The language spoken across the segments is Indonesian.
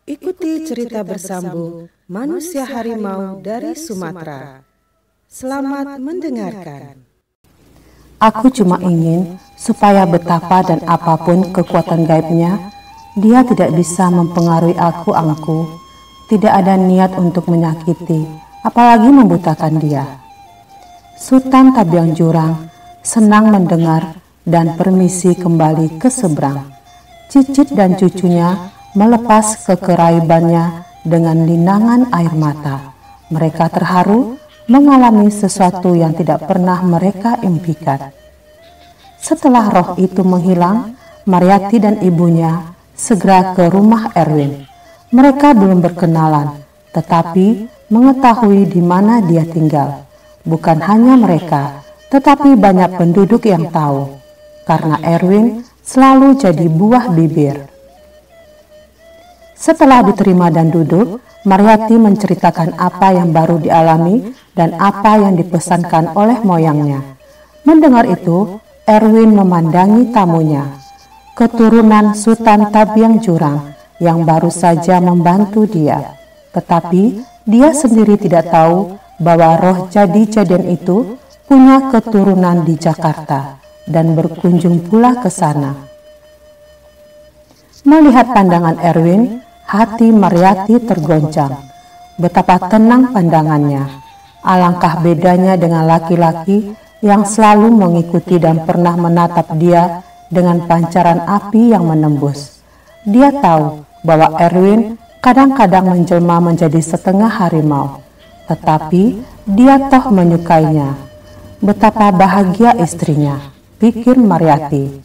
Ikuti cerita bersambung Manusia Harimau dari Sumatera. Selamat mendengarkan. Aku cuma ingin supaya betapa dan apapun kekuatan gaibnya, dia tidak bisa mempengaruhi aku, Angku. Tidak ada niat untuk menyakiti, apalagi membutakan dia. Sultan Tabiang Jurang senang mendengar dan permisi kembali ke seberang. Cicit dan cucunya melepas kekeraibannya dengan linangan air mata. Mereka terharu mengalami sesuatu yang tidak pernah mereka impikan. Setelah roh itu menghilang, Mariati dan ibunya segera ke rumah Erwin. Mereka belum berkenalan, tetapi mengetahui di mana dia tinggal. Bukan hanya mereka, tetapi banyak penduduk yang tahu, karena Erwin selalu jadi buah bibir. Setelah diterima dan duduk, Mariati menceritakan apa yang baru dialami dan apa yang dipesankan oleh moyangnya. Mendengar itu, Erwin memandangi tamunya, keturunan Sultan Tabiang Jurang yang baru saja membantu dia. Tetapi dia sendiri tidak tahu bahwa roh jadi-jadian itu punya keturunan di Jakarta dan berkunjung pula ke sana. Melihat pandangan Erwin, hati Mariati tergoncang. Betapa tenang pandangannya. Alangkah bedanya dengan laki-laki yang selalu mengikuti dan pernah menatap dia dengan pancaran api yang menembus. Dia tahu bahwa Erwin kadang-kadang menjelma menjadi setengah harimau, tetapi dia toh menyukainya. Betapa bahagia istrinya, pikir Mariati.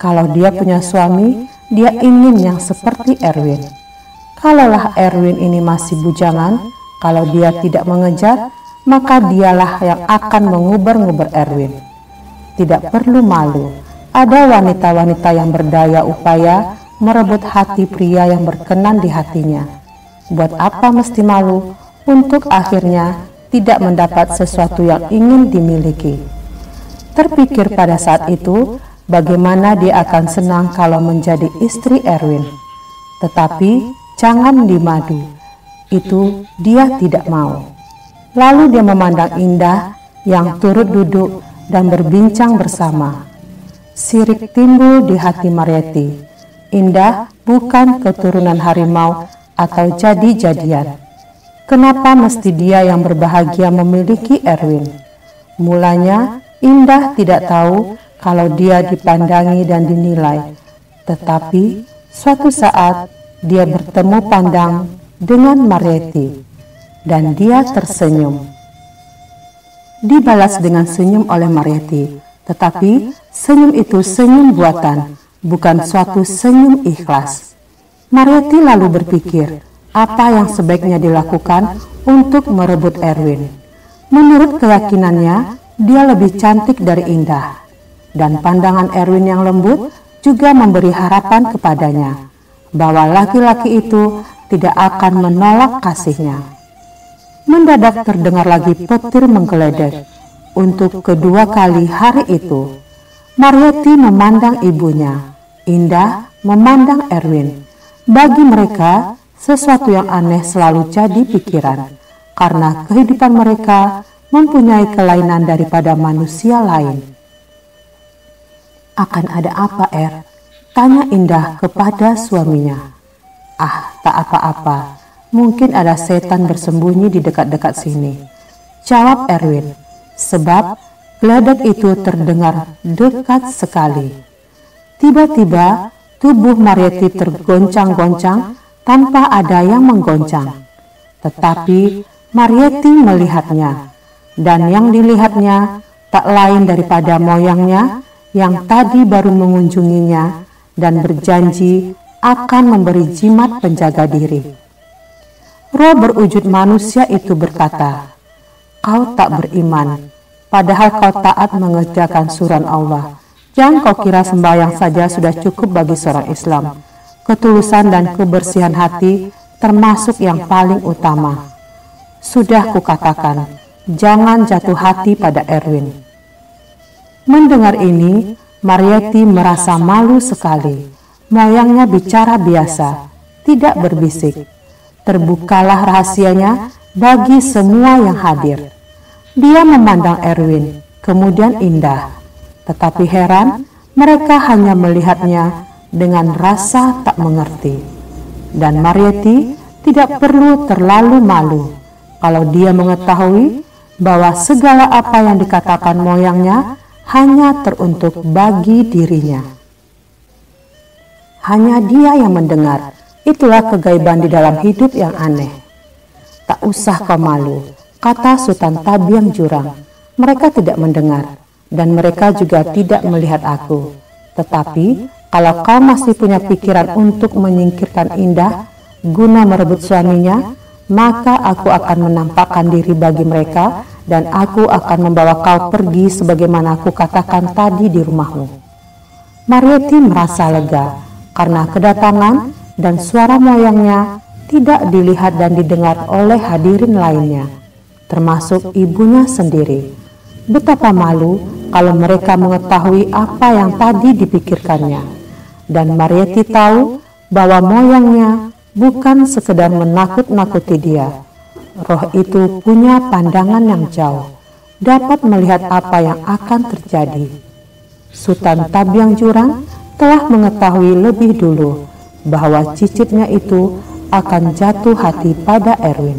Kalau dia punya suami, dia ingin yang seperti Erwin. Kalaulah Erwin ini masih bujangan, kalau dia tidak mengejar, maka dialah yang akan menguber-nguber Erwin. Tidak perlu malu, ada wanita-wanita yang berdaya upaya merebut hati pria yang berkenan di hatinya. Buat apa mesti malu untuk akhirnya tidak mendapat sesuatu yang ingin dimiliki? Terpikir pada saat itu, bagaimana dia akan senang kalau menjadi istri Erwin. Tetapi jangan dimadu, itu dia tidak mau. Lalu dia memandang Indah yang turut duduk dan berbincang bersama. Sirik timbul di hati Mariati. Indah bukan keturunan harimau atau jadi-jadian. Kenapa mesti dia yang berbahagia memiliki Erwin? Mulanya Indah tidak tahu kalau dia dipandangi dan dinilai. Tetapi suatu saat dia bertemu pandang dengan Mariati dan dia tersenyum. Dibalas dengan senyum oleh Mariati, tetapi senyum itu senyum buatan, bukan suatu senyum ikhlas. Mariati lalu berpikir apa yang sebaiknya dilakukan untuk merebut Erwin. Menurut keyakinannya, dia lebih cantik dari Indah, dan pandangan Erwin yang lembut juga memberi harapan kepadanya bahwa laki-laki itu tidak akan menolak kasihnya. Mendadak terdengar lagi petir menggeledek. Untuk kedua kali hari itu, Mariati memandang ibunya, Indah memandang Erwin. Bagi mereka, sesuatu yang aneh selalu jadi pikiran, karena kehidupan mereka mempunyai kelainan daripada manusia lain. Akan ada apa, Tanya Indah kepada suaminya. Ah, tak apa-apa. Mungkin ada setan bersembunyi di dekat-dekat sini, jawab Erwin. Sebab geledek itu terdengar dekat sekali. Tiba-tiba tubuh Mariati tergoncang-goncang tanpa ada yang menggoncang. Tetapi Mariati melihatnya, dan yang dilihatnya tak lain daripada moyangnya yang tadi baru mengunjunginya dan berjanji akan memberi jimat penjaga diri. Roh berwujud manusia itu berkata, "Kau tak beriman, padahal kau taat mengerjakan suran Allah. Jangan kau kira sembahyang saja sudah cukup bagi seorang Islam. Ketulusan dan kebersihan hati termasuk yang paling utama. Sudah kukatakan jangan jatuh hati pada Erwin. Mendengar ini, Marieti merasa malu sekali. Moyangnya bicara biasa, tidak berbisik. Terbukalah rahasianya bagi semua yang hadir. Dia memandang Erwin, kemudian Indah. Tetapi heran, mereka hanya melihatnya dengan rasa tak mengerti. Dan Marieti tidak perlu terlalu malu kalau dia mengetahui bahwa segala apa yang dikatakan moyangnya hanya teruntuk bagi dirinya. Hanya dia yang mendengar. Itulah kegaiban di dalam hidup yang aneh. Tak usah kau malu, kata Sultan Tabiang Jurang. Mereka tidak mendengar, dan mereka juga tidak melihat aku. Tetapi, kalau kau masih punya pikiran untuk menyingkirkan Indah, guna merebut suaminya, maka aku akan menampakkan diri bagi mereka, dan aku akan membawa kau pergi sebagaimana aku katakan tadi di rumahmu. Marieti merasa lega, karena kedatangan dan suara moyangnya tidak dilihat dan didengar oleh hadirin lainnya, termasuk ibunya sendiri. Betapa malu kalau mereka mengetahui apa yang tadi dipikirkannya. Dan Marieti tahu bahwa moyangnya bukan sekedar menakut-nakuti dia. Roh itu punya pandangan yang jauh, dapat melihat apa yang akan terjadi. Sultan Tabiang Jurang telah mengetahui lebih dulu bahwa cicitnya itu akan jatuh hati pada Erwin.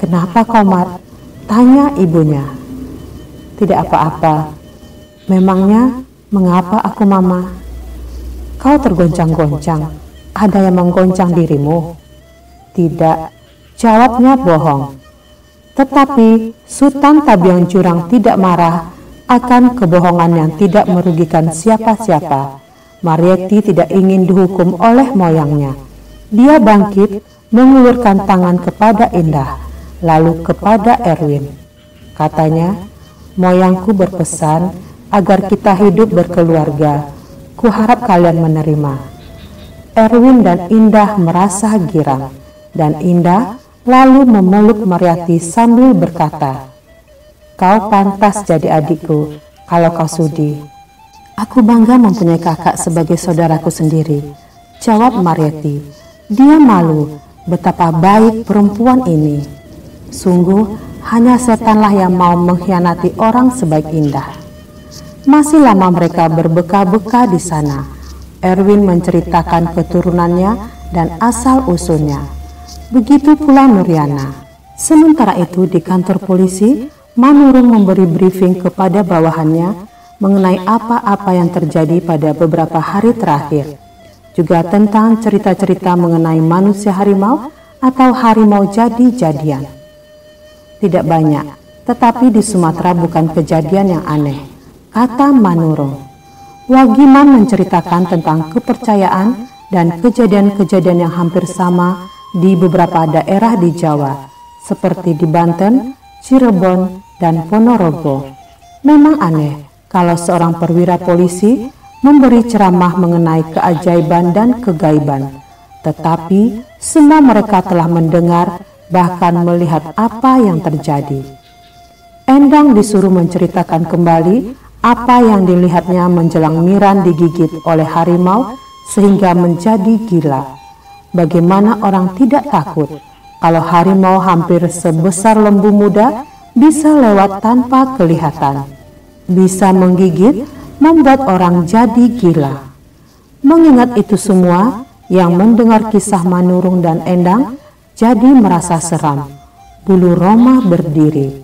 "Kenapa kau, Mar?" tanya ibunya. "Tidak apa-apa. Memangnya mengapa aku, Mama?" "Kau tergoncang-goncang. Ada yang menggoncang dirimu?" "Tidak," jawabnya bohong. Tetapi Sultan Tabiang Jurang tidak marah akan kebohongan yang tidak merugikan siapa-siapa. Marieti tidak ingin dihukum oleh moyangnya. Dia bangkit, mengulurkan tangan kepada Indah, lalu kepada Erwin. Katanya, "Moyangku berpesan agar kita hidup berkeluarga. Kuharap kalian menerima." Erwin dan Indah merasa girang, dan Indah lalu memeluk Marieti sambil berkata, "Kau pantas jadi adikku kalau kau sudi." "Aku bangga mempunyai kakak sebagai saudaraku sendiri," jawab Marieti. Dia malu betapa baik perempuan ini. Sungguh hanya setanlah yang mau mengkhianati orang sebaik Indah. Masih lama mereka berbeka-beka di sana. Erwin menceritakan keturunannya dan asal-usulnya. Begitu pula Nuriana. Sementara itu di kantor polisi, Manurung memberi briefing kepada bawahannya mengenai apa-apa yang terjadi pada beberapa hari terakhir. Juga tentang cerita-cerita mengenai manusia harimau atau harimau jadi-jadian. "Tidak banyak, tetapi di Sumatera bukan kejadian yang aneh," kata Manurung. Wagiman menceritakan tentang kepercayaan dan kejadian-kejadian yang hampir sama di beberapa daerah di Jawa, seperti di Banten, Cirebon, dan Ponorogo. Memang aneh kalau seorang perwira polisi memberi ceramah mengenai keajaiban dan kegaiban, tetapi semua mereka telah mendengar bahkan melihat apa yang terjadi. Endang disuruh menceritakan kembali apa yang dilihatnya menjelang Miran digigit oleh harimau sehingga menjadi gila. Bagaimana orang tidak takut kalau harimau hampir sebesar lembu muda bisa lewat tanpa kelihatan, bisa menggigit, membuat orang jadi gila. Mengingat itu semua, yang mendengar kisah Manurung dan Endang jadi merasa seram. Bulu roma berdiri.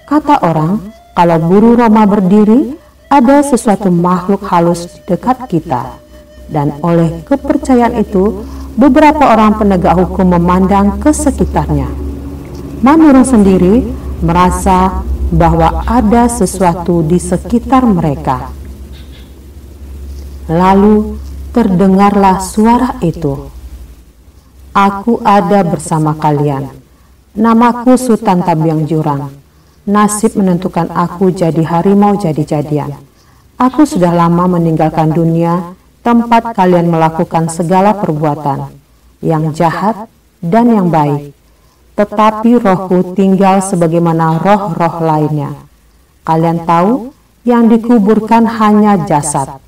Kata orang, kalau bulu roma berdiri, ada sesuatu makhluk halus di dekat kita. Dan oleh kepercayaan itu, beberapa orang penegak hukum memandang ke sekitarnya. Manurung sendiri merasa bahwa ada sesuatu di sekitar mereka. Lalu terdengarlah suara itu. "Aku ada bersama kalian. Namaku Sultan Tabiang Jurang. Nasib menentukan aku jadi harimau jadi-jadian. Aku sudah lama meninggalkan dunia, tempat kalian melakukan segala perbuatan, yang jahat dan yang baik. tetapi rohku tinggal sebagaimana roh-roh lainnya. Kalian tahu, yang dikuburkan hanya jasad,